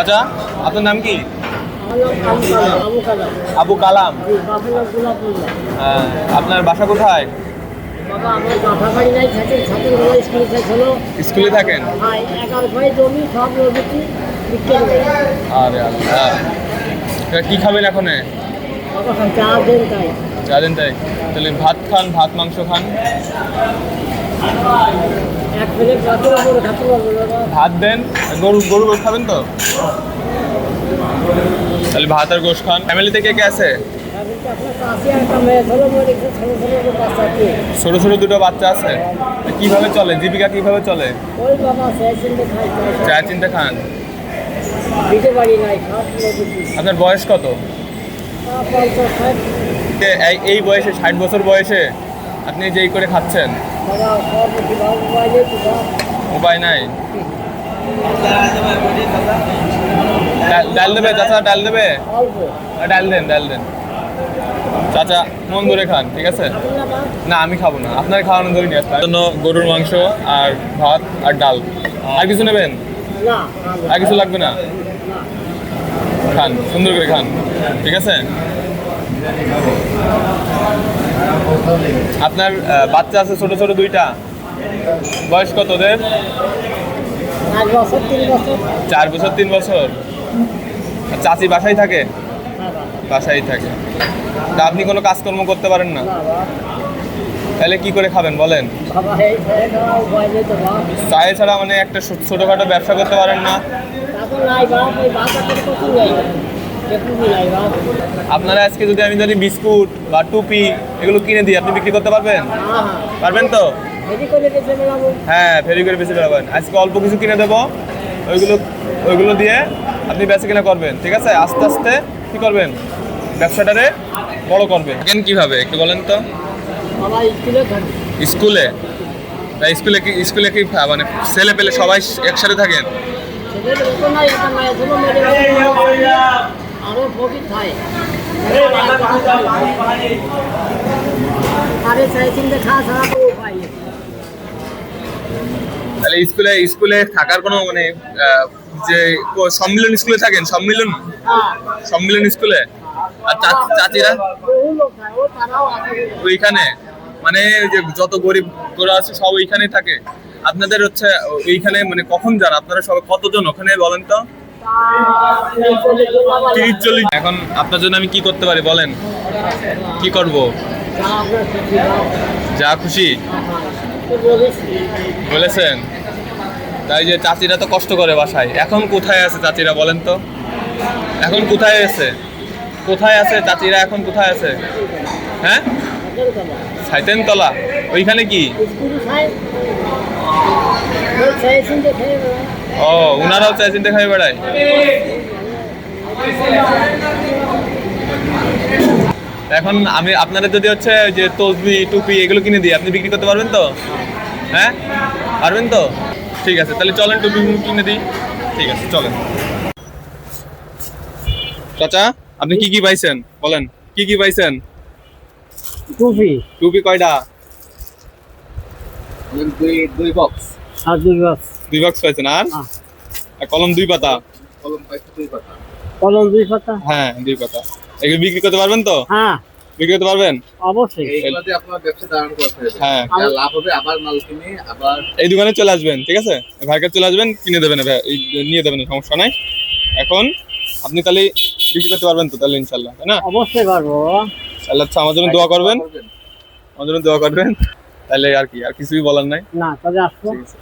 চাচা আপনার নাম কি? আবু কালাম। আপনার বাসা কোথায়? স্কুলে থাকেন? আরে আল্লাহ, কি খাবেন এখন? চা দেন তাই? তাহলে ভাত খান, ভাত মাংস খান। ভাত দেন, গরু গোশ খাবেন তো? তাহলে ভাত আর গোশ খান। ফ্যামিলিতে কে কে আছে? ছোট ছোট দুটো বাচ্চা আছে। কিভাবে চলে, জীবিকা কিভাবে চলে? চা চিনতে খান। আপনার বয়স কত? এই বয়সে, 60 বছর বয়সে আপনি যেই করে খাচ্ছেন, উপায় নাই? ডাল দেবে চাচা? ডাল দেবে? ডাল দেন, ডাল দেন। চাচা মন ধরে খান, ঠিক আছে? না আমি খাবো না, আপনার খাওয়ানো ধরে নিয়ে আসতে জন্য গরুর মাংস আর ভাত আর ডাল। আর কিছু নেবেন? আর কিছু লাগবে না? খান, সুন্দর করে খান, ঠিক আছে? আপনার বাচ্চা আছে ছোট ছোট দুইটা, বয়স কত ওদের? 4 বছর 3 বছর। চাচি বাসায় থাকে? বাসায় থাকে। তা আপনি কোনো কাজকর্ম করতে পারেন না, তাহলে কি করে খাবেন বলেন? চায়ে ছাড়া মানে একটা ছোটখাটো ব্যবসা করতে পারেন না? আপনারা আজকে যদি আমি যদি বিস্কুট বা টুপি এগুলো কিনে দিই, আপনি বিক্রি করতে পারবেন? পারবেন তো? হ্যাঁ, ফেরি করে বেশি পারবেন। আজকে অল্প কিছু কিনে দেবো, ওইগুলো দিয়ে আপনি বেচা কিনা করবেন, ঠিক আছে? আস্তে আস্তে কি করবেন, ব্যবসাটারে বড় করবেন। কিভাবে একটু বলেন তো? স্কুলে? তাই স্কুলে কি মানে ছেলে পেলে সবাই একসাথে থাকেন? তাহলে স্কুলে থাকার কোনো মানে যে সম্মিলন স্কুলে থাকেন? সম্মিলন স্কুলে? আর চাচিরা ওইখানে, মানে যে যত গরিব গোরা আছে সব ওইখানেই থাকে? আপনাদের হচ্ছে ওইখানে মানে কখন যান আপনারা? সবাই কতজন ওখানে বলেন তো? 30-40। এখন আপনার জন্য আমি কি করতে পারি বলেন? কি করব? যা খুশি বলেছেন। তাই যে চাচিরা তো কষ্ট করে বাসায়, এখন কোথায় আছে চাচিরা বলেন তো? এখন কোথায় আছে? কোথায় আছে চাচিরা এখন? কোথায় আছে? হ্যাঁ, সাইতেনতলা। ওইখানে কি? ও, ওনারাও চাই চিনতে খাই বেড়ায়। এখন আমি আপনাদের যদি হচ্ছে যে তসবি টুপি এগুলো কিনে দিই, আপনি বিক্রি করতে পারবেন তো? হ্যাঁ, পারবেন তো? ঠিক আছে, তাহলে চলেন টুপি কিনে দিই। ঠিক আছে, চলেন। চাচা আপনি কি কি পাইছেন বলেন? কি কি পাইছেন? টুপি কয়টা? দুই বক্স পাইছেন। আর কলম 2 পাতা? কলম 2 পাতা। হ্যাঁ 2 পাতা। এগুলো বিক্রি করতে পারবেন তো? হ্যাঁ বিক্রি করতে পারবেন অবশ্যই। এইগুলোতে আপনার ব্যবসা দাঁড়ানো করতে হবে। হ্যাঁ, লাভ হবে। আবার মাল কিনে আবার এই দোকানে চলে আসবেন, ঠিক আছে? ভাইকে চলে আসবেন, কিনে দেবেন, নিয়ে দেবেন, সমস্যা নাই। এখন আপনি তাহলে বিক্রি করতে পারবেন তো তাহলে ইনশাআল্লাহ, তাই না? অবশ্যই পারবো। আল্লাহ আমার জন্য দোয়া করবেন, আমার জন্য দোয়া করবেন। তাহলে আর কি, আর কিছুই বলার নাই। না তবে আসবো। ঠিক আছে।